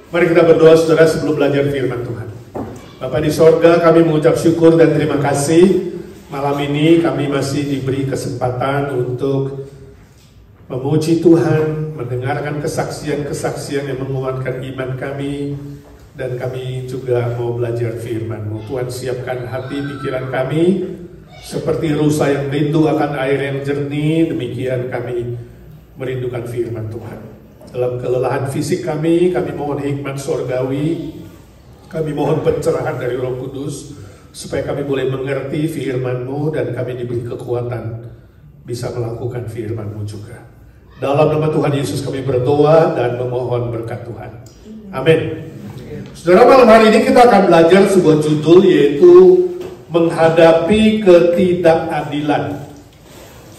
Mari kita berdoa saudara sebelum belajar firman Tuhan. Bapa di sorga, kami mengucap syukur dan terima kasih. Malam ini kami masih diberi kesempatan untuk memuji Tuhan, mendengarkan kesaksian-kesaksian yang menguatkan iman kami, dan kami juga mau belajar firman-Mu. Tuhan, siapkan hati pikiran kami, seperti rusa yang rindu akan air yang jernih, demikian kami merindukan firman Tuhan. Dalam kelelahan fisik kami mohon hikmat sorgawi, kami mohon pencerahan dari Roh Kudus, supaya kami boleh mengerti firman-Mu dan kami diberi kekuatan bisa melakukan firman-Mu juga. Dalam nama Tuhan Yesus kami berdoa dan memohon berkat Tuhan. Amin. Saudara, malam hari ini kita akan belajar sebuah judul, yaitu menghadapi ketidakadilan.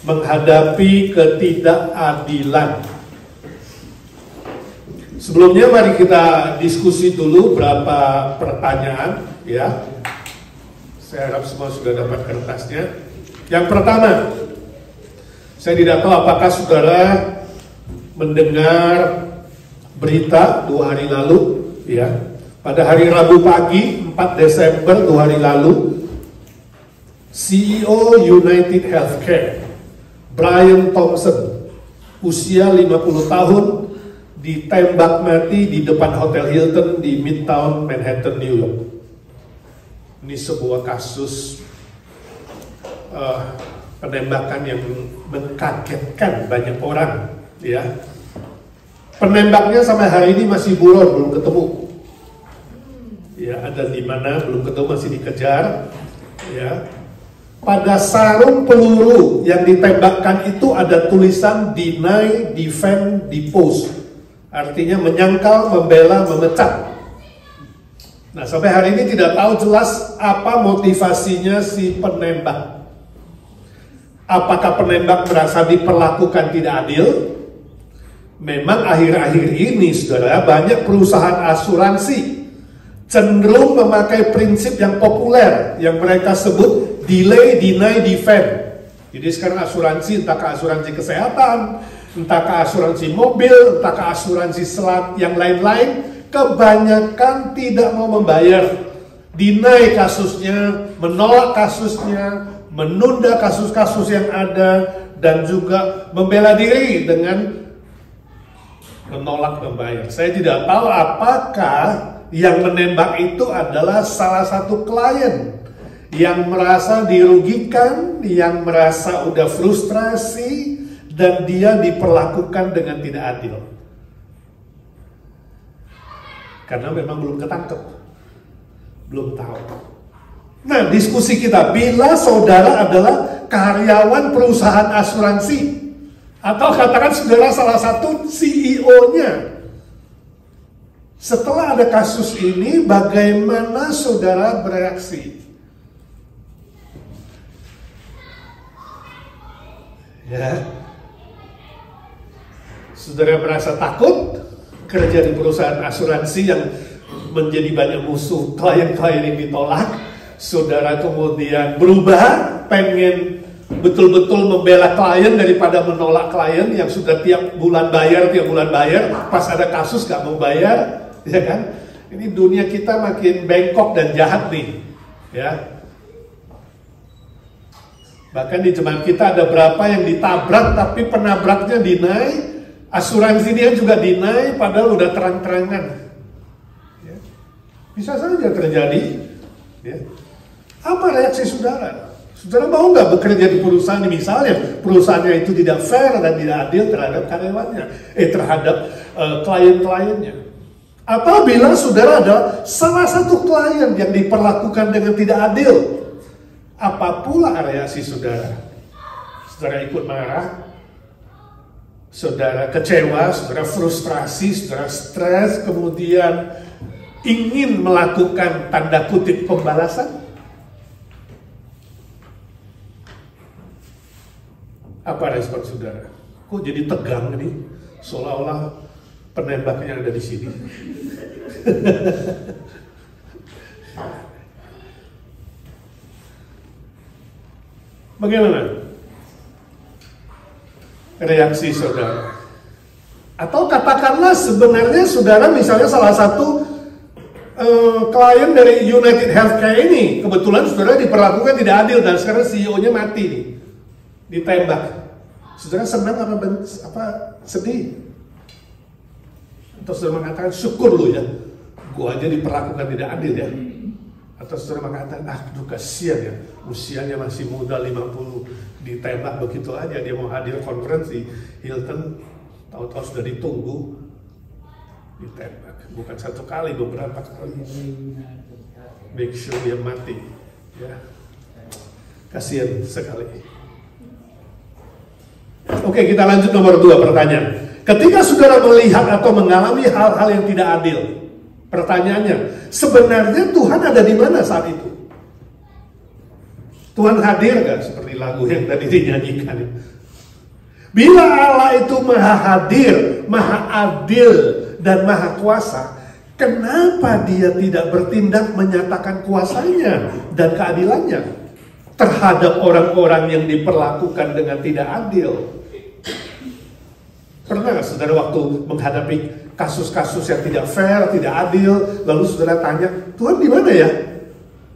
Menghadapi ketidakadilan. Sebelumnya mari kita diskusi dulu beberapa pertanyaan, ya. Saya harap semua sudah dapat kertasnya. Yang pertama, saya tidak tahu apakah saudara mendengar berita 2 hari lalu, ya. Pada hari Rabu pagi 4 Desember 2 hari lalu, CEO United Healthcare Brian Thompson, usia 50 tahun, ditembak mati di depan Hotel Hilton di Midtown Manhattan, New York. Ini sebuah kasus penembakan yang mengkagetkan banyak orang, ya. Penembaknya sampai hari ini masih buron, belum ketemu. Ya, ada di mana belum ketemu, masih dikejar, ya. Pada sarung peluru yang ditembakkan itu ada tulisan deny, defend, depose. Artinya menyangkal, membela, memecat. Nah, sampai hari ini tidak tahu jelas apa motivasinya si penembak. Apakah penembak merasa diperlakukan tidak adil? Memang akhir-akhir ini, saudara, banyak perusahaan asuransi cenderung memakai prinsip yang populer yang mereka sebut delay, deny, defend. Jadi sekarang asuransi, entah ke asuransi kesehatan, entah ke asuransi mobil, entah ke asuransi yang lain-lain, kebanyakan tidak mau membayar. Deny kasusnya, menolak kasusnya, menunda kasus-kasus yang ada, dan juga membela diri dengan menolak membayar. Saya tidak tahu apakah yang menembak itu adalah salah satu klien yang merasa dirugikan, yang merasa udah frustrasi, dan dia diperlakukan dengan tidak adil. Karena memang belum ketangkep, belum tahu. Nah, diskusi kita, bila saudara adalah karyawan perusahaan asuransi, atau katakan saudara salah satu CEO-nya, setelah ada kasus ini, bagaimana saudara bereaksi? Ya, saudara merasa takut kerja di perusahaan asuransi yang menjadi banyak musuh, klien-klien yang ditolak. Saudara kemudian berubah, pengen betul-betul membela klien daripada menolak klien yang sudah tiap bulan bayar, pas ada kasus gak mau bayar, ya kan? Ini dunia kita makin bengkok dan jahat nih, ya. Bahkan di zaman kita ada berapa yang ditabrak tapi penabraknya deny, asuransi dia juga deny, padahal udah terang-terangan. Ya. Bisa saja terjadi. Ya. Apa reaksi saudara? Saudara mau nggak bekerja di perusahaan, misalnya perusahaannya itu tidak fair dan tidak adil terhadap karyawannya, terhadap klien-kliennya? Apabila saudara adalah salah satu klien yang diperlakukan dengan tidak adil, apa pula reaksi saudara? Saudara ikut marah, saudara kecewa, saudara frustrasi, saudara stres, kemudian ingin melakukan tanda kutip pembalasan? Apa respon saudara? Kok jadi tegang nih? Seolah-olah penembaknya ada di sini. Bagaimana reaksi saudara? Atau katakanlah sebenarnya saudara misalnya salah satu klien dari United Healthcare ini, kebetulan saudara diperlakukan tidak adil dan sekarang CEO-nya mati nih, ditembak. Saudara senang apa sedih? Atau saudara mengatakan syukur lu ya, gua aja diperlakukan tidak adil ya. Atau saudara mengatakan, aduh kasihan ya, usianya masih muda 50, ditembak begitu aja, dia mau hadir konferensi Hilton, tahu-tahu sudah ditunggu, ditembak. Bukan satu kali, beberapa kali. Make sure dia mati. Ya. Kasihan sekali. Oke, kita lanjut nomor 2 pertanyaan. Ketika saudara melihat atau mengalami hal-hal yang tidak adil, pertanyaannya, sebenarnya Tuhan ada di mana saat itu? Tuhan hadir gak? Seperti lagu yang tadi dinyanyikan. Bila Allah itu maha hadir, maha adil, dan maha kuasa, kenapa dia tidak bertindak menyatakan kuasanya dan keadilannya terhadap orang-orang yang diperlakukan dengan tidak adil? Pernah saudara waktu menghadapi kasus-kasus yang tidak fair, tidak adil, lalu saudara tanya, Tuhan di mana ya?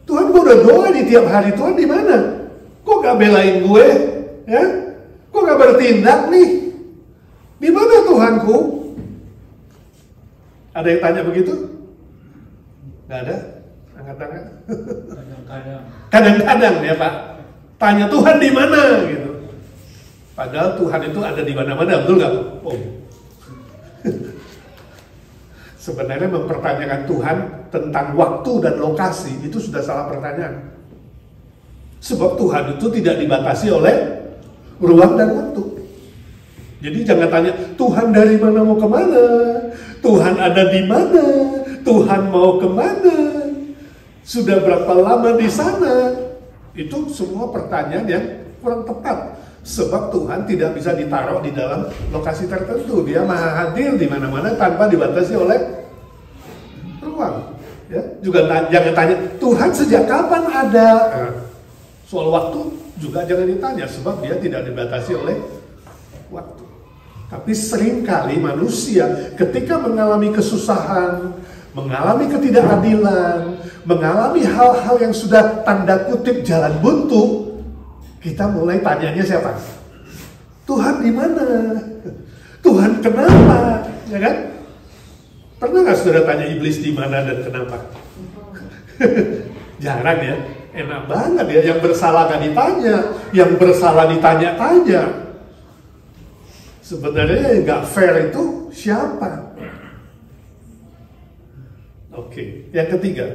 Tuhan, gue udah doa di tiap hari, Tuhan di mana? Kok gak belain gue? Ya? Kok gak bertindak nih? Di mana Tuhanku? Ada yang tanya begitu? Gak ada? Angkat tangan. Kadang-kadang ya Pak. Tanya Tuhan di mana gitu. Padahal Tuhan itu ada di mana-mana, betul nggak? Oh. Sebenarnya mempertanyakan Tuhan tentang waktu dan lokasi itu sudah salah pertanyaan. Sebab Tuhan itu tidak dibatasi oleh ruang dan waktu. Jadi jangan tanya Tuhan dari mana mau kemana, Tuhan ada di mana, Tuhan mau kemana, sudah berapa lama di sana. Itu semua pertanyaan yang kurang tepat. Sebab Tuhan tidak bisa ditaruh di dalam lokasi tertentu. Dia maha hadir di mana-mana tanpa dibatasi oleh ruang. Ya, juga jangan tanya Tuhan sejak kapan ada. Nah, soal waktu juga jangan ditanya sebab dia tidak dibatasi oleh waktu. Tapi seringkali manusia ketika mengalami kesusahan, mengalami ketidakadilan, mengalami hal-hal yang sudah tanda kutip jalan buntu, kita mulai tanyanya siapa? Tuhan di mana? Tuhan kenapa? Ya kan? Pernah nggak saudara tanya iblis di mana dan kenapa? Jarang ya. Enak banget ya. Yang bersalah kan ditanya, yang bersalah ditanya-tanya. Sebenarnya yang nggak fair itu siapa? Oke. Yang ketiga,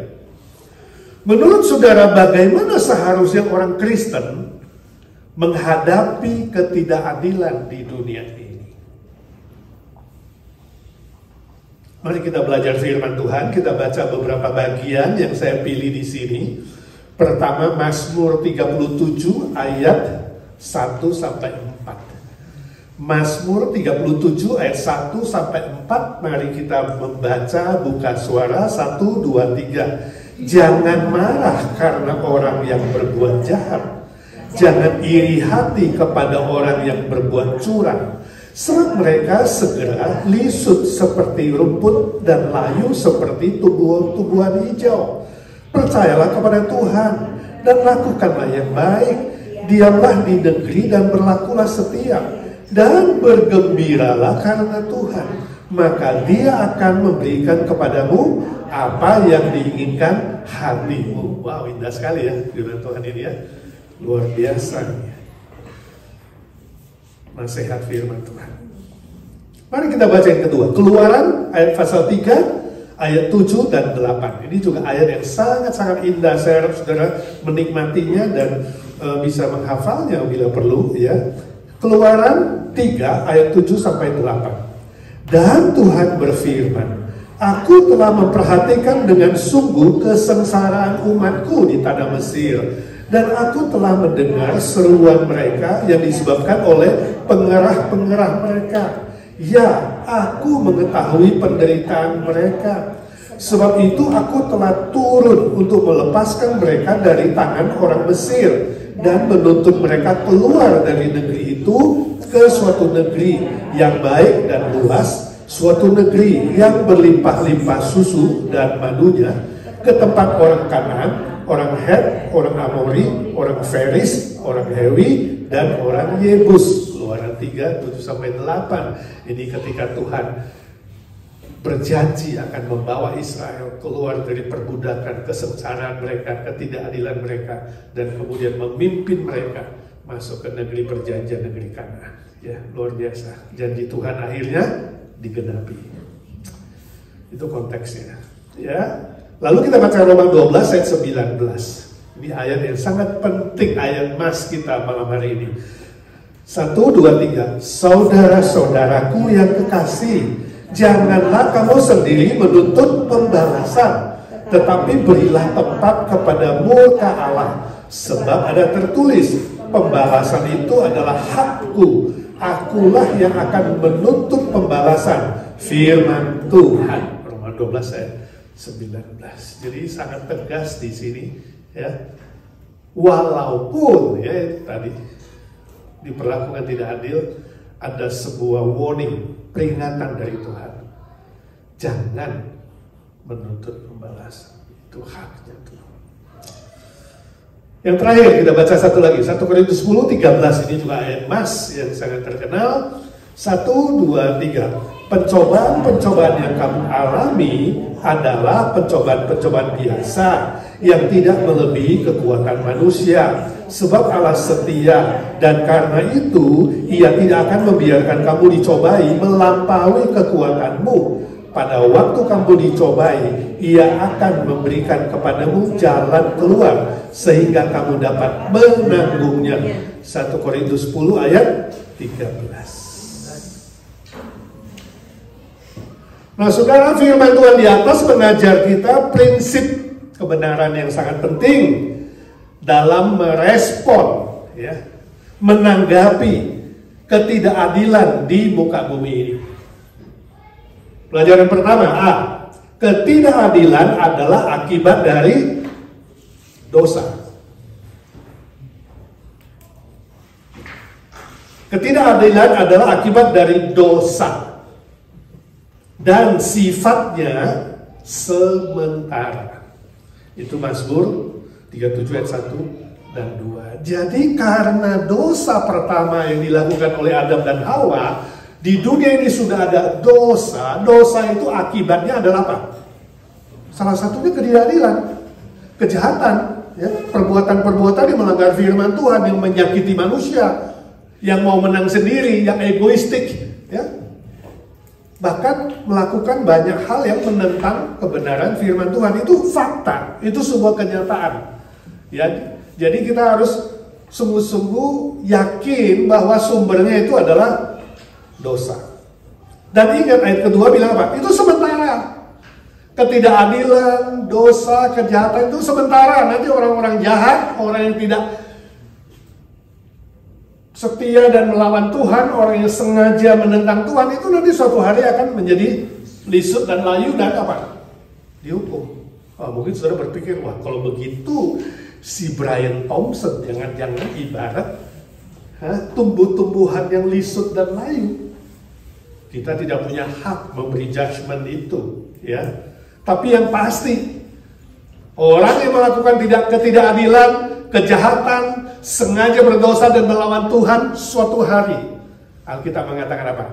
menurut saudara bagaimana seharusnya orang Kristen menghadapi ketidakadilan di dunia ini? Mari kita belajar firman Tuhan. Kita baca beberapa bagian yang saya pilih di sini. Pertama, Mazmur 37 ayat 1 sampai 4. Mazmur 37 ayat 1 sampai 4. Mari kita membaca, buka suara 1, 2, 3. Jangan marah karena orang yang berbuat jahat. Jangan iri hati kepada orang yang berbuat curang. Sebab mereka segera lisut seperti rumput dan layu seperti tumbuhan hijau. Percayalah kepada Tuhan dan lakukanlah yang baik. Diamlah di negeri dan berlakulah setia. Dan bergembiralah karena Tuhan. Maka dia akan memberikan kepadamu apa yang diinginkan hatimu. Wow, indah sekali ya firman Tuhan ini ya. Luar biasa. Nasihat firman Tuhan. Mari kita baca yang kedua. Keluaran ayat pasal 3 ayat 7 dan 8. Ini juga ayat yang sangat-sangat indah. Saya harap saudara menikmatinya dan bisa menghafalnya bila perlu ya. Keluaran 3 ayat 7 sampai 8. Dan Tuhan berfirman, Aku telah memperhatikan dengan sungguh kesengsaraan umatku di tanah Mesir. Dan aku telah mendengar seruan mereka yang disebabkan oleh pengerah-pengerah mereka. Ya, aku mengetahui penderitaan mereka. Sebab itu aku telah turun untuk melepaskan mereka dari tangan orang Mesir dan menuntut mereka keluar dari negeri itu ke suatu negeri yang baik dan luas, suatu negeri yang berlimpah-limpah susu dan madunya, ke tempat orang Kanaan, orang Het, orang Amori, orang Feris, orang Hewi, dan orang Yebus. Keluaran 3, 7-8. Ini ketika Tuhan berjanji akan membawa Israel keluar dari perbudakan, kesengsaraan mereka, ketidakadilan mereka, dan kemudian memimpin mereka masuk ke negeri perjanjian, negeri Kanaan. Ya, luar biasa. Janji Tuhan akhirnya digenapi. Itu konteksnya. Ya. Lalu kita baca Roma 12 ayat 19. Ini ayat yang sangat penting, ayat emas kita malam hari ini. 1, 2, 3. Saudara-saudaraku yang kekasih, janganlah kamu sendiri menuntut pembalasan, tetapi berilah tempat kepada murka Allah. Sebab ada tertulis, pembalasan itu adalah hakku, akulah yang akan menuntut pembalasan, firman Tuhan. Roma 12 ayat 19. Jadi sangat tegas di sini, ya. Walaupun ya tadi diperlakukan tidak adil, ada sebuah warning, peringatan dari Tuhan. Jangan menuntut pembalasan, itu haknya Tuhan. Yang terakhir kita baca satu lagi, 1 Korintus 10:13. Ini juga ayat emas yang sangat terkenal. 1, 2, 3. Pencobaan-pencobaan yang kamu alami adalah pencobaan-pencobaan biasa yang tidak melebihi kekuatan manusia. Sebab Allah setia, dan karena itu Ia tidak akan membiarkan kamu dicobai melampaui kekuatanmu. Pada waktu kamu dicobai, Ia akan memberikan kepadamu jalan keluar sehingga kamu dapat menanggungnya. 1 Korintus 10 ayat 13. Nah, saudara, firman Tuhan di atas mengajar kita prinsip kebenaran yang sangat penting dalam merespon, ya, menanggapi ketidakadilan di muka bumi ini. Pelajaran pertama, A. Ketidakadilan adalah akibat dari dosa. Ketidakadilan adalah akibat dari dosa. Dan sifatnya sementara. Itu Mazmur 37 ayat 1 dan 2. Jadi karena dosa pertama yang dilakukan oleh Adam dan Hawa, di dunia ini sudah ada dosa. Dosa itu akibatnya adalah apa? Salah satunya ketidakadilan, kejahatan, ya, perbuatan-perbuatan yang melanggar firman Tuhan, yang menyakiti manusia, yang mau menang sendiri, yang egoistik, ya. Bahkan melakukan banyak hal yang menentang kebenaran firman Tuhan. Itu fakta, itu sebuah kenyataan. Ya, jadi kita harus sungguh-sungguh yakin bahwa sumbernya itu adalah dosa. Dan ingat ayat kedua bilang apa? Itu sementara. Ketidakadilan, dosa, kejahatan itu sementara. Nanti orang-orang jahat, orang yang tidak setia dan melawan Tuhan, orang yang sengaja menentang Tuhan, itu nanti suatu hari akan menjadi lisut dan layu dan apa? Dihukum. Mungkin saudara berpikir, wah kalau begitu si Brian Thompson jangan-jangan ibarat tumbuh-tumbuhan yang lisut dan layu. Kita tidak punya hak memberi judgment itu, ya. Tapi yang pasti, orang yang melakukan ketidakadilan, kejahatan, sengaja berdosa dan melawan Tuhan, suatu hari Alkitab mengatakan apa?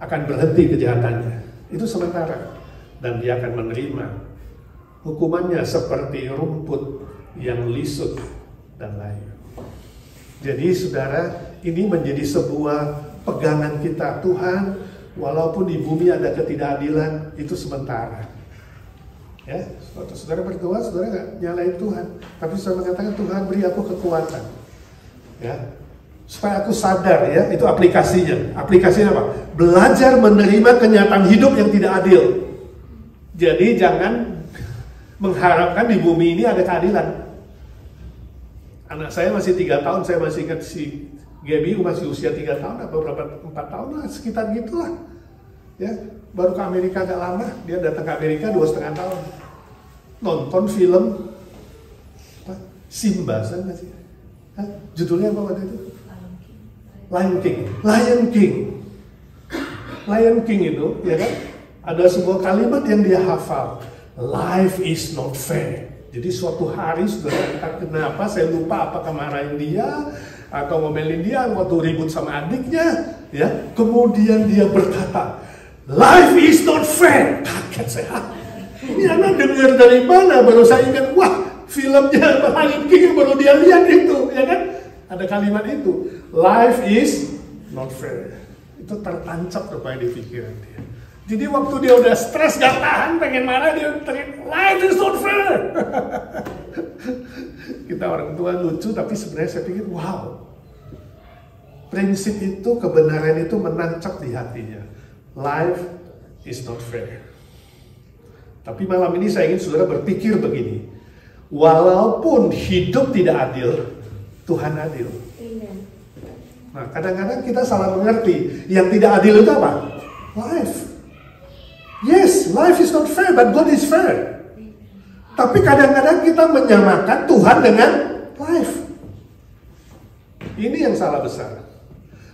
Akan berhenti kejahatannya. Itu sementara. Dan dia akan menerima hukumannya seperti rumput yang lisut dan layu. Jadi saudara, ini menjadi sebuah pegangan kita. Tuhan, walaupun di bumi ada ketidakadilan, itu sementara. Ya, waktu saudara berdoa, saudara nggak nyalain Tuhan, tapi saudara mengatakan, Tuhan beri aku kekuatan, ya, supaya aku sadar, ya, itu aplikasinya. Aplikasinya apa? Belajar menerima kenyataan hidup yang tidak adil. Jadi jangan mengharapkan di bumi ini ada keadilan. Anak saya masih 3 tahun, saya masih ingat si Gaby masih usia 3 tahun atau berapa, 4 tahun lah, sekitar gitulah. Ya, baru ke Amerika agak lama, dia datang ke Amerika 2,5 tahun. Nonton film apa? Simba, saya nggak sih? Judulnya apa waktu itu? Lion King itu, ya kan? Ada sebuah kalimat yang dia hafal. Life is not fair. Jadi suatu hari, saudara, entah kenapa, saya lupa apakah marahin dia atau ngomelin dia waktu ribut sama adiknya, ya. Kemudian dia berkata, life is not fair. Kaget saya. Ini anak dengar dari mana? Baru saya ingat, wah, filmnya Lion King yang baru dia lihat itu, ya kan? Ada kalimat itu, life is not fair. Itu tertancap rupanya di pikiran dia. Jadi waktu dia udah stres, gak tahan, pengen marah, dia teriak, life is not fair. Kita orang tua lucu, tapi sebenarnya saya pikir, wow. Prinsip itu, kebenaran itu menancap di hatinya. Life is not fair. Tapi malam ini saya ingin saudara berpikir begini. Walaupun hidup tidak adil, Tuhan adil. Nah, kadang-kadang kita salah mengerti. Yang tidak adil itu apa? Life. Yes, life is not fair, but God is fair. Tapi kadang-kadang kita menyamakan Tuhan dengan life. Ini yang salah besar.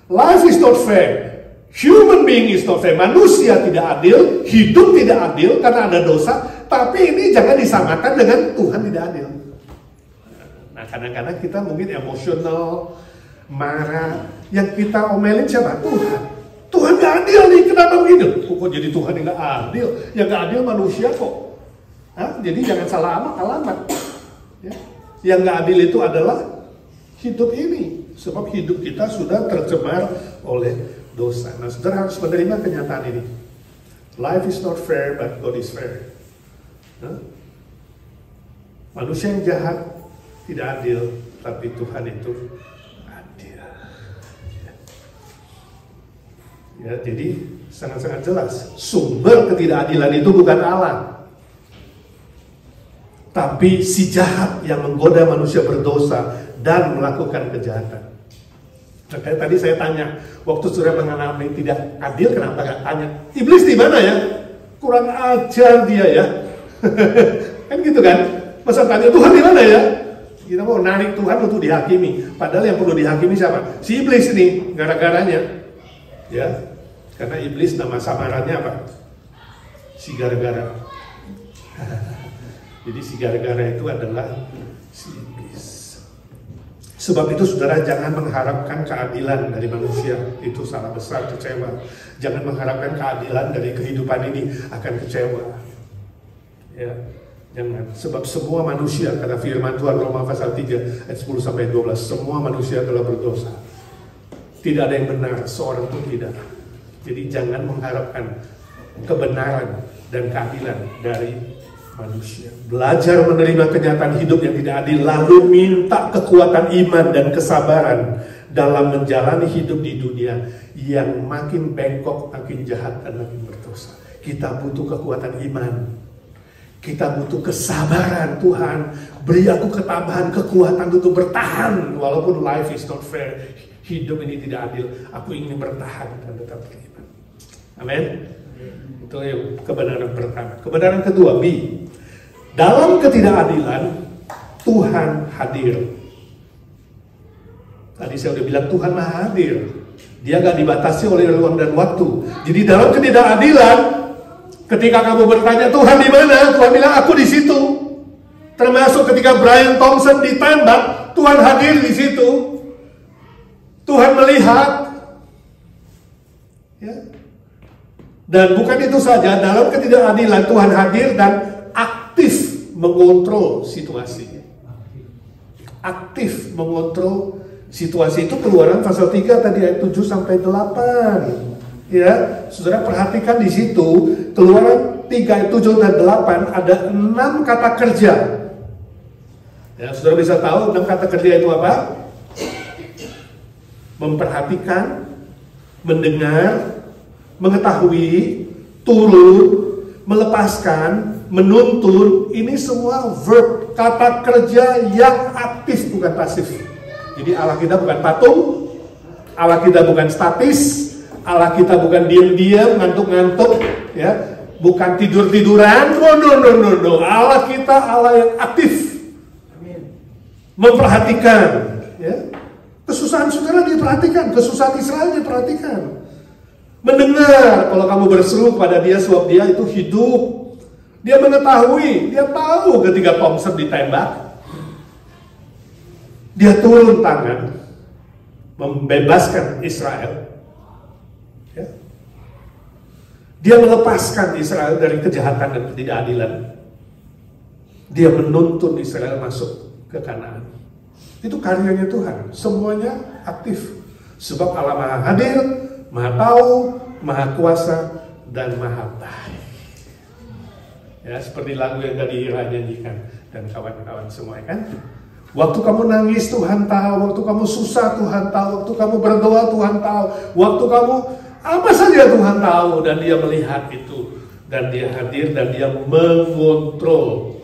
Life is not fair. Human being is not fair. Manusia tidak adil, hidup tidak adil karena ada dosa. Tapi ini jangan disamakan dengan Tuhan tidak adil. Nah, kadang-kadang kita mungkin emosional, marah. Yang kita omelin siapa? Tuhan. Tuhan gak adil nih, kenapa begitu? Kok jadi Tuhan yang gak adil? Yang gak adil manusia kok. Jadi jangan salah alamat. Ya. Yang gak adil itu adalah hidup ini. Sebab hidup kita sudah tercemar oleh dosa. Nah, saudara harus menerima kenyataan ini. Life is not fair, but God is fair. Manusia yang jahat tidak adil, tapi Tuhan itu adil. Ya, jadi sangat-sangat jelas sumber ketidakadilan itu bukan Allah, tapi si jahat yang menggoda manusia berdosa dan melakukan kejahatan. Nah, kayak tadi saya tanya, waktu saudara mengalami tidak adil, kenapa gak tanya, iblis di mana ya? Kurang ajar dia ya. Kan gitu kan? Masa tanya Tuhan di mana ya? Kita mau narik Tuhan untuk dihakimi. Padahal yang perlu dihakimi siapa? Si iblis ini, gara-garanya. Ya, karena iblis nama samarannya apa? Si gara-gara. Jadi si gara-gara itu adalah si iblis. Sebab itu saudara jangan mengharapkan keadilan dari manusia, itu salah besar, kecewa. Jangan mengharapkan keadilan dari kehidupan ini, akan kecewa. Ya, jangan. Sebab semua manusia, kata firman Tuhan Roma pasal 3 ayat 10 sampai 12, semua manusia telah berdosa. Tidak ada yang benar, seorang pun tidak. Jadi jangan mengharapkan kebenaran dan keadilan dari manusia. Belajar menerima kenyataan hidup yang tidak adil, lalu minta kekuatan iman dan kesabaran dalam menjalani hidup di dunia yang makin bengkok, makin jahat, dan makin berdosa. Kita butuh kekuatan iman. Kita butuh kesabaran. Tuhan, beri aku ketabahan, kekuatan untuk bertahan walaupun life is not fair. Hidup ini tidak adil. Aku ingin bertahan dan tetap beriman. Amin. Itu yang kebenaran pertama. Kebenaran kedua, B. Dalam ketidakadilan, Tuhan hadir. Tadi saya udah bilang Tuhan Maha hadir. Dia gak dibatasi oleh ruang dan waktu. Jadi dalam ketidakadilan, ketika kamu bertanya Tuhan di mana, Tuhan bilang aku di situ. Termasuk ketika Brian Thompson ditembak, Tuhan hadir di situ. Tuhan melihat. Ya. Dan bukan itu saja, dalam ketidakadilan Tuhan hadir dan aktif mengontrol situasi. Aktif mengontrol situasi. Itu Keluaran pasal 3 tadi ayat 7 sampai 8. Ya, saudara perhatikan di situ, Keluaran 3 ayat 7 dan 8 ada 6 kata kerja. Ya, saudara bisa tahu 6 kata kerja itu apa? Memperhatikan, mendengar, mengetahui, turun, melepaskan, menuntun. Ini semua verb, kata kerja yang aktif, bukan pasif. Jadi Allah kita bukan patung, Allah kita bukan statis, Allah kita bukan diam-diam, ngantuk-ngantuk, ya, bukan tidur-tiduran. No. Allah kita Allah yang aktif, memperhatikan, ya. Kesusahan saudara dia perhatikan, kesusahan Israel dia perhatikan. Mendengar kalau kamu berseru pada dia sebab dia itu hidup. Dia mengetahui, dia tahu ketika Thompson ditembak. Dia turun tangan membebaskan Israel. Ya. Dia melepaskan Israel dari kejahatan dan ketidakadilan. Dia menuntun Israel masuk ke Kanaan. Itu karyanya Tuhan. Semuanya aktif. Sebab Allah Maha Hadir, Maha Tahu, Maha Kuasa, dan Maha Baik. Ya, seperti lagu yang tadi Ira nyanyikan dan kawan-kawan semua, kan? Waktu kamu nangis Tuhan tahu, waktu kamu susah Tuhan tahu, waktu kamu berdoa Tuhan tahu, waktu kamu apa saja Tuhan tahu, dan Dia melihat itu, dan Dia hadir dan Dia mengontrol.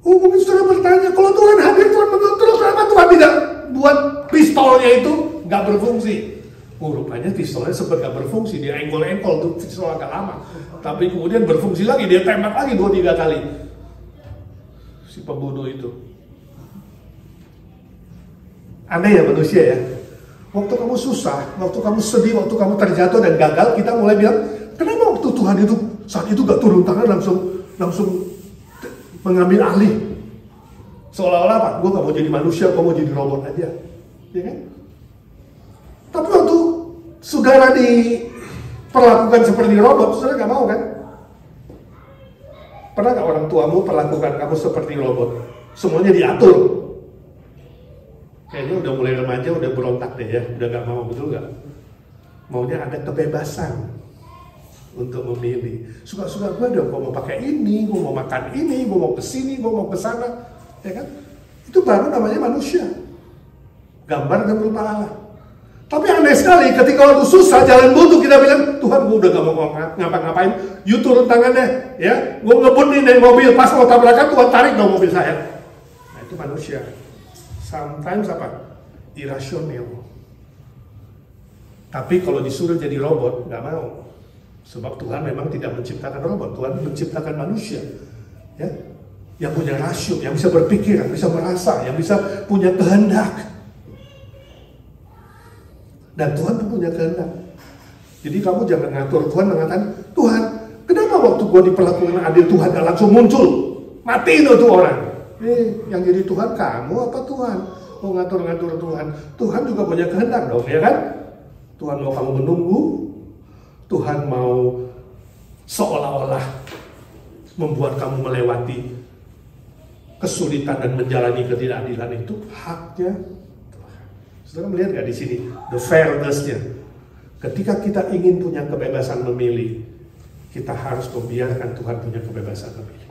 Mungkin saudara bertanya, kalau Tuhan hadir, Tuhan mengontrol, kenapa Tuhan tidak buat pistolnya itu nggak berfungsi? Rupanya pistolnya sempat nggak berfungsi, dia engkol-engkol tuh pistol agak lama, tapi kemudian berfungsi lagi, dia tembak lagi 2-3 kali si pembunuh itu. Aneh ya manusia ya. Waktu kamu susah, waktu kamu sedih, waktu kamu terjatuh dan gagal, kita mulai bilang, kenapa waktu Tuhan itu saat itu gak turun tangan langsung mengambil alih? Seolah-olah apa? Gue gak mau jadi manusia, gue mau jadi robot aja, ya kan? Tapi waktu saudara diperlakukan seperti robot, saudara gak mau kan? Pernah gak orang tuamu perlakukan kamu seperti robot? Semuanya diatur. Kayaknya udah mulai remaja, udah berontak deh ya, udah gak mau, betul gak? Maunya ada kebebasan untuk memilih. Suka-suka gue dong, gue mau pakai ini, gue mau makan ini, gue mau kesini, gue mau kesana, ya kan? Itu baru namanya manusia, gambar dan rupa Allah. Tapi aneh sekali, ketika waktu susah, jalan buntu, kita bilang, Tuhan gue udah gak mau ngapa-ngapain, you turun tangannya, ya, gue ngebut nih dari mobil, pas mau tabrakan, Tuhan tarik dong mobil saya. Nah itu manusia. Sometimes apa? Irasional. Tapi kalau disuruh jadi robot, nggak mau. Sebab Tuhan memang tidak menciptakan robot, Tuhan menciptakan manusia, ya, yang punya rasio, yang bisa berpikir, yang bisa merasa, yang bisa punya kehendak. Dan Tuhan pun punya kehendak. Jadi kamu jangan ngatur Tuhan mengatakan, Tuhan, kenapa waktu gue diperlakukan adil Tuhan gak langsung muncul? Matiin tuh orang. Yang jadi Tuhan kamu apa Tuhan? Mau ngatur-ngatur Tuhan. Tuhan juga punya kehendak dong, ya kan? Tuhan mau kamu menunggu. Tuhan mau seolah-olah membuat kamu melewati kesulitan dan menjalani ketidakadilan. Itu haknya Tuhan. Saudara melihat gak di sini? The fairness-nya. Ketika kita ingin punya kebebasan memilih, kita harus membiarkan Tuhan punya kebebasan memilih.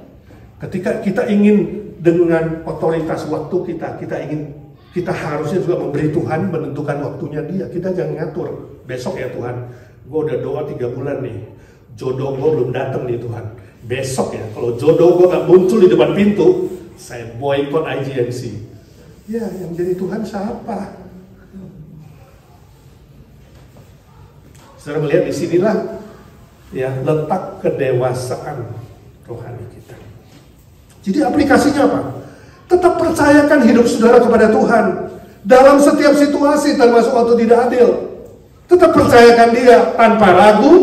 Ketika kita ingin dengan otoritas waktu kita harusnya juga memberi Tuhan menentukan waktunya dia. Kita jangan ngatur. Besok ya Tuhan, gue udah doa 3 bulan nih, jodoh gue belum datang nih Tuhan. Besok ya, kalau jodoh gue gak muncul di depan pintu, saya boykot IGNC. Ya, yang jadi Tuhan siapa? Saudara melihat di sinilah ya letak kedewasaan rohani kita. Jadi aplikasinya apa? Tetap percayakan hidup saudara kepada Tuhan dalam setiap situasi, termasuk waktu tidak adil. Tetap percayakan Dia tanpa ragu,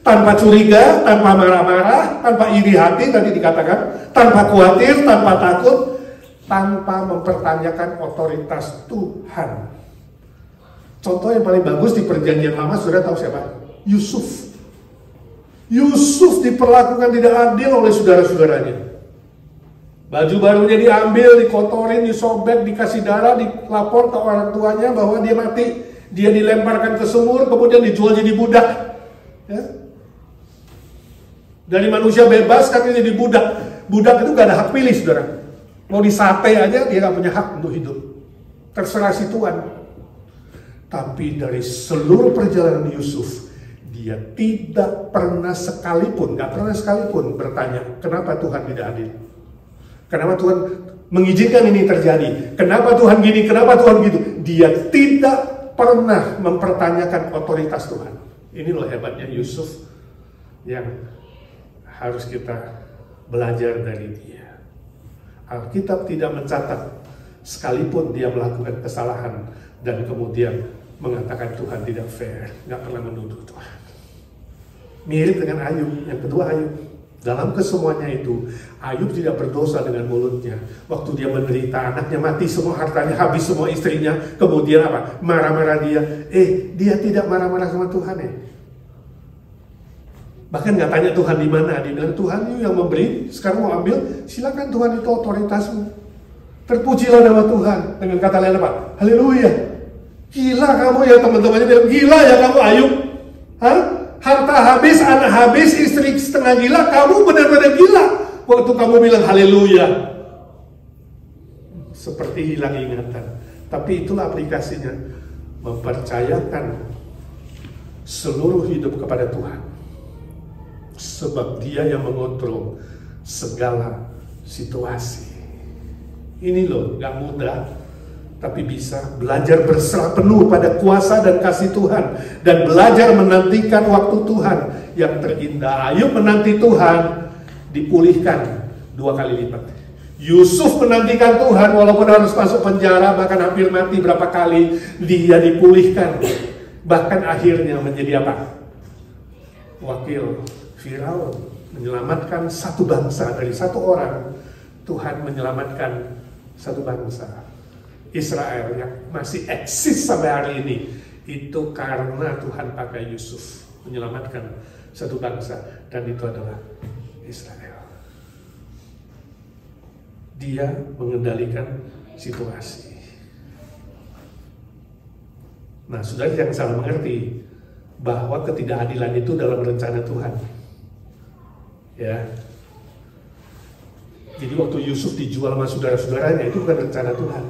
tanpa curiga, tanpa marah-marah, tanpa iri hati tadi dikatakan, tanpa khawatir, tanpa takut, tanpa mempertanyakan otoritas Tuhan. Contoh yang paling bagus di Perjanjian Lama, saudara tahu siapa? Yusuf. Yusuf diperlakukan tidak adil oleh saudara-saudaranya. Baju barunya diambil, dikotorin, disobek, dikasih darah, dilapor ke orang tuanya bahwa dia mati. Dia dilemparkan ke sumur, kemudian dijual jadi budak. Ya. Dari manusia bebas, kan jadi budak. Budak itu gak ada hak pilih, saudara. Mau disate aja, dia gak punya hak untuk hidup. Terserah si Tuhan. Tapi dari seluruh perjalanan Yusuf, dia tidak pernah sekalipun, gak pernah sekalipun bertanya, kenapa Tuhan tidak adil? Kenapa Tuhan mengizinkan ini terjadi? Kenapa Tuhan gini? Kenapa Tuhan gitu? Dia tidak pernah mempertanyakan otoritas Tuhan. Ini loh hebatnya Yusuf yang harus kita belajar dari dia. Alkitab tidak mencatat sekalipun dia melakukan kesalahan dan kemudian mengatakan Tuhan tidak fair, nggak pernah menuduh Tuhan. Mirip dengan Ayub, yang kedua Ayub. Dalam kesemuanya itu, Ayub tidak berdosa dengan mulutnya. Waktu dia menderita, anaknya mati, semua hartanya habis, semua istrinya. Kemudian apa? Marah-marah dia. Dia tidak marah-marah sama Tuhan ya. Bahkan nggak tanya Tuhan di mana. Dia bilang, Tuhan itu yang memberi, sekarang mau ambil, silakan Tuhan itu otoritasmu. Terpujilah nama Tuhan. Dengan kata lain apa? Haleluya. Gila kamu ya, teman-temannya bilang, gila ya kamu Ayub. Hah? Harta habis, anak habis, istri setengah gila, kamu benar-benar gila. Waktu kamu bilang haleluya. Seperti hilang ingatan. Tapi itulah aplikasinya. Mempercayakan seluruh hidup kepada Tuhan. Sebab Dia yang mengontrol segala situasi. Ini loh, gak mudah. Tapi bisa belajar berserah penuh pada kuasa dan kasih Tuhan. Dan belajar menantikan waktu Tuhan yang terindah. Ayub menanti Tuhan, dipulihkan 2 kali lipat. Yusuf menantikan Tuhan, walaupun harus masuk penjara, bahkan hampir mati berapa kali, dia dipulihkan. Bahkan akhirnya menjadi apa? Wakil Firaun. Menyelamatkan satu bangsa dari satu orang. Tuhan menyelamatkan satu bangsa. Israel yang masih eksis sampai hari ini, itu karena Tuhan pakai Yusuf menyelamatkan satu bangsa, dan itu adalah Israel. Dia mengendalikan situasi. Nah, saudara jangan salah mengerti bahwa ketidakadilan itu dalam rencana Tuhan. Ya. Jadi waktu Yusuf dijual sama saudara-saudaranya, itu bukan rencana Tuhan.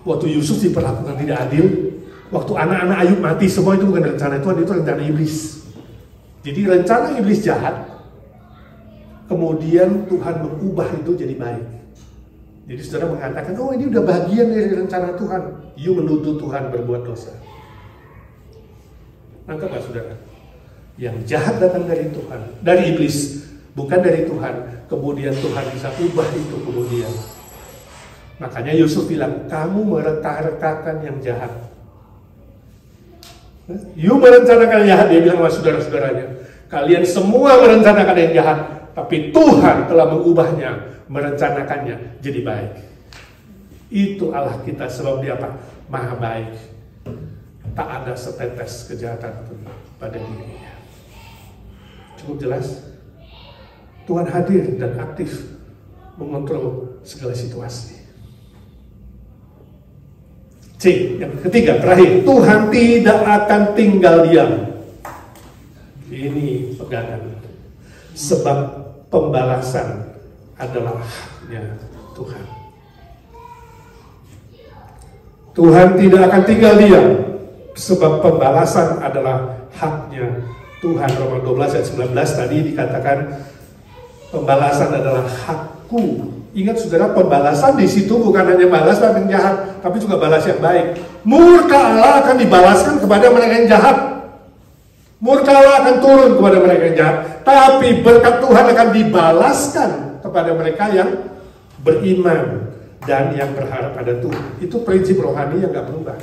Waktu Yusuf diperlakukan tidak adil, waktu anak-anak Ayub mati, semua itu bukan rencana Tuhan, itu rencana iblis. Jadi rencana iblis jahat, kemudian Tuhan mengubah itu jadi baik. Jadi saudara mengatakan, oh ini udah bagian dari rencana Tuhan. You menuduh Tuhan berbuat dosa. Nangkep gak saudara? Yang jahat datang dari Tuhan, dari iblis, bukan dari Tuhan. Kemudian Tuhan bisa ubah itu kemudian. Makanya Yusuf bilang, kamu mereka-rekakan yang jahat. You merencanakan yang jahat, dia bilang sama saudara-saudaranya. Kalian semua merencanakan yang jahat, tapi Tuhan telah mengubahnya, merencanakannya jadi baik. Itu Allah kita, sebab Dia apa? Maha baik. Tak ada setetes kejahatan pun pada dirinya. Cukup jelas? Tuhan hadir dan aktif mengontrol segala situasi. C, yang ketiga, terakhir, Tuhan tidak akan tinggal diam. Ini pegangan. Sebab pembalasan adalah haknya Tuhan. Tuhan tidak akan tinggal diam. Sebab pembalasan adalah haknya Tuhan. Roma 12 ayat 19 tadi dikatakan pembalasan adalah hakku. Ingat saudara, pembalasan di situ bukan hanya balas yang jahat, tapi juga balas yang baik. Murka Allah akan dibalaskan kepada mereka yang jahat. Murka Allah akan turun kepada mereka yang jahat. Tapi berkat Tuhan akan dibalaskan kepada mereka yang beriman dan yang berharap pada Tuhan. Itu prinsip rohani yang gak berubah.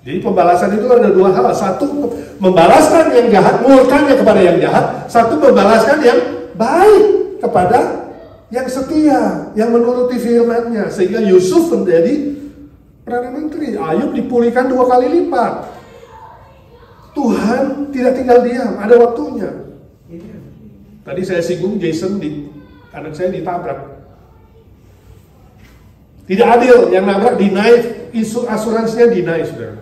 Jadi pembalasan itu ada 2 hal. Satu, membalaskan yang jahat, murkanya kepada yang jahat. Satu, membalaskan yang baik kepada yang setia, yang menuruti firman-Nya. Sehingga Yusuf menjadi Perdana Menteri. Ayub dipulihkan 2 kali lipat. Tuhan tidak tinggal diam, ada waktunya. Tadi saya singgung Jason, anak saya ditabrak. Tidak adil, yang nabrak dinaik, asuransinya dinaik, saudara.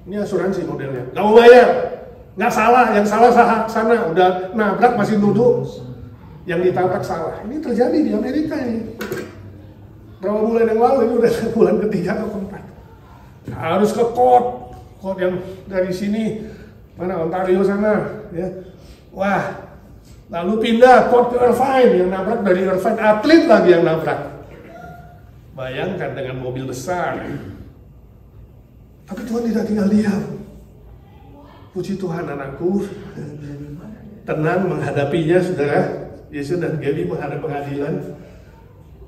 Ini asuransi modelnya, gak mau bayar. Gak salah, yang salah sana, udah nabrak masih nuduh yang ditabrak salah. Ini terjadi di Amerika ini. Berapa bulan yang lalu, ini udah bulan ketiga atau keempat. Harus ke court yang dari sini, mana Ontario sana, ya. Wah, lalu pindah court ke Irvine, yang nabrak dari Irvine, atlet lagi yang nabrak. Bayangkan dengan mobil besar. Tapi Tuhan tidak tinggal diam. Puji Tuhan anakku, tenang menghadapinya, saudara. Yesus dan Gaby menghadap pengadilan.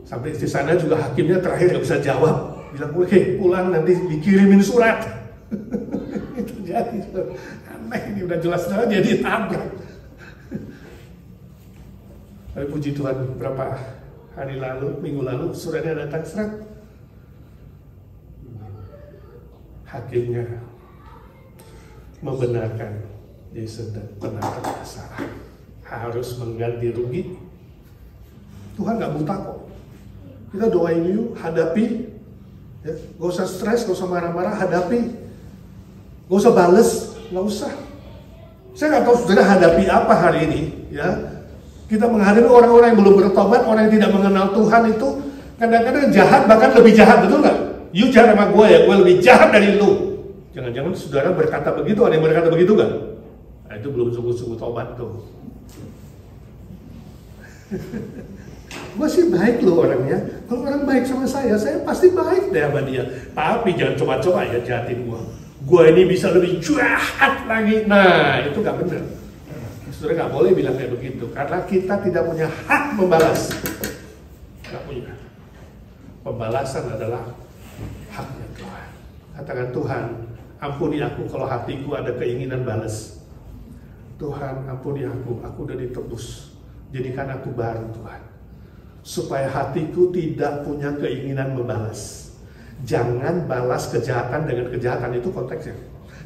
Sampai di sana juga hakimnya terakhir gak bisa jawab. bilang, oke pulang nanti dikirimin surat. Itu jadi aneh, ini udah jelas-jelas jadi tabrak. Tapi puji Tuhan, berapa hari lalu, minggu lalu, suratnya datang serat. Hakimnya membenarkan Jason dan benar bersalah, harus mengganti rugi. Tuhan nggak buta kok. Kita doain yuk, hadapi, ya. Gak usah stres, gak usah marah-marah, hadapi, gak usah bales, gak usah. Saya nggak tahu saudara hadapi apa hari ini, ya. Kita menghadapi orang-orang yang belum bertobat, orang yang tidak mengenal Tuhan itu kadang-kadang jahat, bahkan lebih jahat, betul nggak? You jahat sama gue ya, gue lebih jahat dari lu. Jangan-jangan saudara berkata begitu, ada yang berkata begitu nggak? Nah, itu belum sungguh-sungguh tobat tuh. Gue sih baik loh orangnya. Kalau orang baik sama saya pasti baik deh sama dia. Tapi jangan coba-coba ya jahatin gue. Gue ini bisa lebih jahat lagi. Nah, itu nggak benar. Saudara nggak boleh bilang kayak begitu, karena kita tidak punya hak membalas. Nggak punya. Pembalasan adalah haknya Tuhan. Katakan, Tuhan, ampuni aku kalau hatiku ada keinginan balas. Tuhan, ampuni aku udah ditebus. Jadikan aku baru, Tuhan. Supaya hatiku tidak punya keinginan membalas. Jangan balas kejahatan dengan kejahatan, itu konteksnya.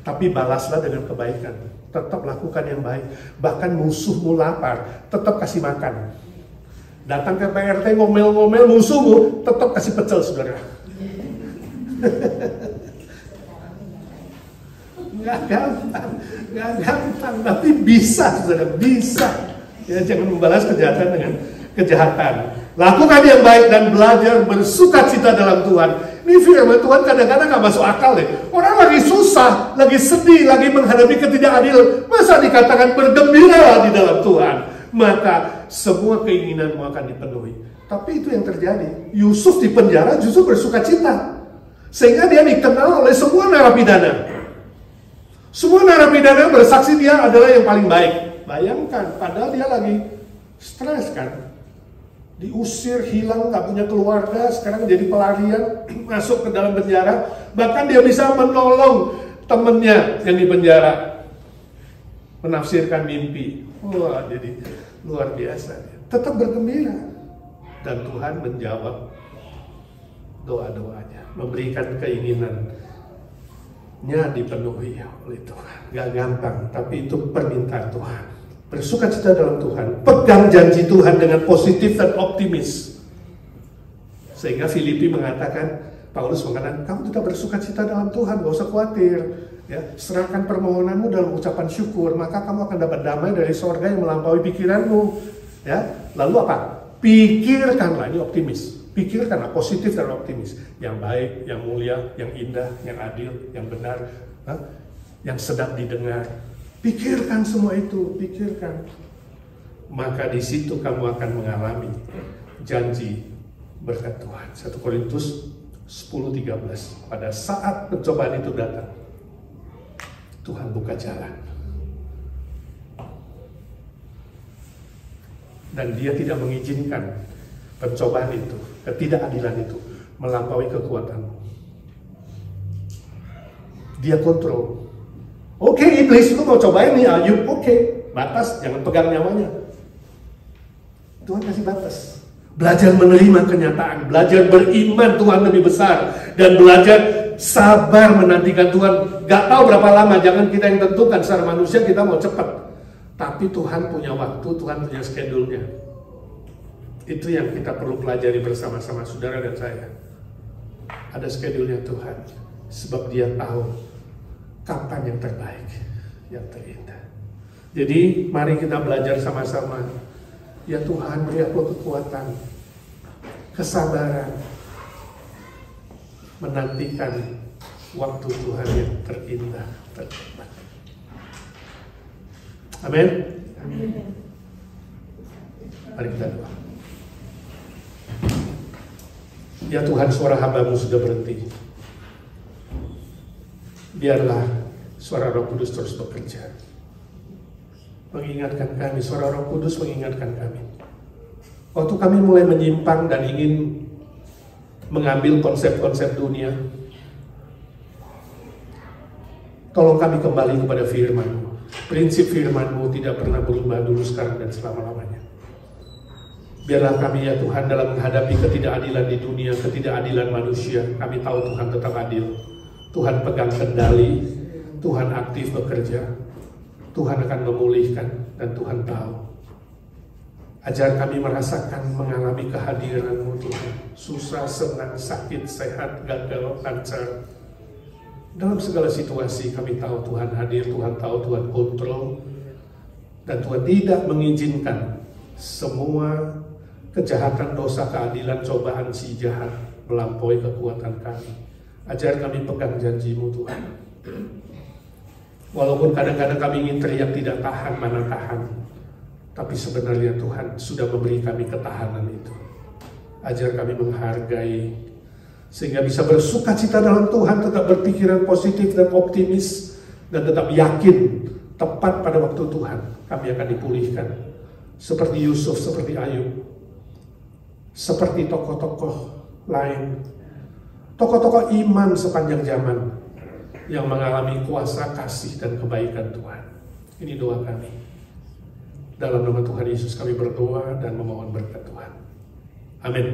Tapi balaslah dengan kebaikan. Tetap lakukan yang baik. Bahkan musuhmu lapar, tetap kasih makan. Datang ke PRT ngomel-ngomel musuhmu, tetap kasih pecel, saudara. Nggak gampang, tapi bisa, saudara, bisa. Ya, jangan membalas kejahatan dengan kejahatan. Lakukan yang baik dan belajar bersukacita dalam Tuhan. Ini firman Tuhan kadang-kadang gak masuk akal deh. Orang lagi susah, lagi sedih, lagi menghadapi ketidakadilan. Masa dikatakan bergembira di dalam Tuhan? Maka semua keinginanmu akan dipenuhi. Tapi itu yang terjadi. Yusuf di penjara justru bersukacita. Sehingga dia dikenal oleh semua narapidana. Semua narapidana bersaksi dia adalah yang paling baik. Bayangkan, padahal dia lagi stres kan. Diusir, hilang, gak punya keluarga, sekarang jadi pelarian, masuk ke dalam penjara. Bahkan dia bisa menolong temennya yang di penjara menafsirkan mimpi. Wah, jadi luar biasa. Tetap bergembira. Dan Tuhan menjawab doa-doanya, memberikan keinginannya dipenuhi oleh Tuhan. Gak gampang, tapi itu permintaan Tuhan. Bersukacita dalam Tuhan, pegang janji Tuhan dengan positif dan optimis. Sehingga Filipi mengatakan, Paulus mengatakan, kamu tetap bersukacita dalam Tuhan, gak usah khawatir. Ya, serahkan permohonanmu dalam ucapan syukur, maka kamu akan dapat damai dari sorga yang melampaui pikiranmu. Ya, lalu apa? Pikirkanlah, ini optimis. Pikirkanlah positif dan optimis. Yang baik, yang mulia, yang indah, yang adil, yang benar, yang sedap didengar. Pikirkan semua itu, pikirkan. Maka di situ kamu akan mengalami janji berkat Tuhan. 1 Korintus 10:13. Pada saat pencobaan itu datang, Tuhan buka jalan. Dan dia tidak mengizinkan pencobaan itu, ketidakadilan itu melampaui kekuatanmu. Dia kontrol. Oke, iblis, lu mau cobain nih Ayub, oke. Batas, jangan pegang nyawanya. Tuhan kasih batas. Belajar menerima kenyataan, belajar beriman Tuhan lebih besar, dan belajar sabar menantikan Tuhan. Gak tahu berapa lama, jangan kita yang tentukan. Secara manusia kita mau cepat, tapi Tuhan punya waktu, Tuhan punya schedule-nya. Itu yang kita perlu pelajari bersama-sama, saudara dan saya. Ada schedule-nya Tuhan, sebab dia tahu kapan yang terbaik, yang terindah. Jadi mari kita belajar sama-sama. Ya Tuhan, beri aku kekuatan, kesabaran, menantikan waktu Tuhan yang terindah, terhebat. Amin. Mari kita doa. Ya Tuhan, suara hamba-Mu sudah berhenti. Biarlah suara Roh Kudus terus bekerja, mengingatkan kami. Suara Roh Kudus mengingatkan kami. Waktu kami mulai menyimpang dan ingin mengambil konsep-konsep dunia. Tolong kami kembali kepada firman-Mu. Prinsip firman-Mu tidak pernah berubah dulu, sekarang, dan selama-lamanya. Biarlah kami ya Tuhan dalam menghadapi ketidakadilan di dunia, ketidakadilan manusia, kami tahu Tuhan tetap adil. Tuhan pegang kendali, Tuhan aktif bekerja, Tuhan akan memulihkan, dan Tuhan tahu. Ajar kami merasakan, mengalami kehadiran-Mu Tuhan. Susah, senang, sakit, sehat, gagal, lancar. Dalam segala situasi kami tahu Tuhan hadir, Tuhan tahu, Tuhan kontrol. Dan Tuhan tidak mengizinkan semua kejahatan, dosa, keadilan, cobaan si jahat melampaui kekuatan kami. Ajar kami pegang janji-Mu Tuhan. Walaupun kadang-kadang kami ingin teriak tidak tahan, mana tahan. Tapi sebenarnya Tuhan sudah memberi kami ketahanan itu. Ajar kami menghargai, sehingga bisa bersuka cita dalam Tuhan, tetap berpikiran positif dan optimis, dan tetap yakin tepat pada waktu Tuhan kami akan dipulihkan. Seperti Yusuf, seperti Ayub, seperti tokoh-tokoh lain, tokoh-tokoh iman sepanjang zaman yang mengalami kuasa, kasih, dan kebaikan Tuhan. Ini doa kami. Dalam nama Tuhan Yesus kami berdoa dan memohon berkat Tuhan. Amin.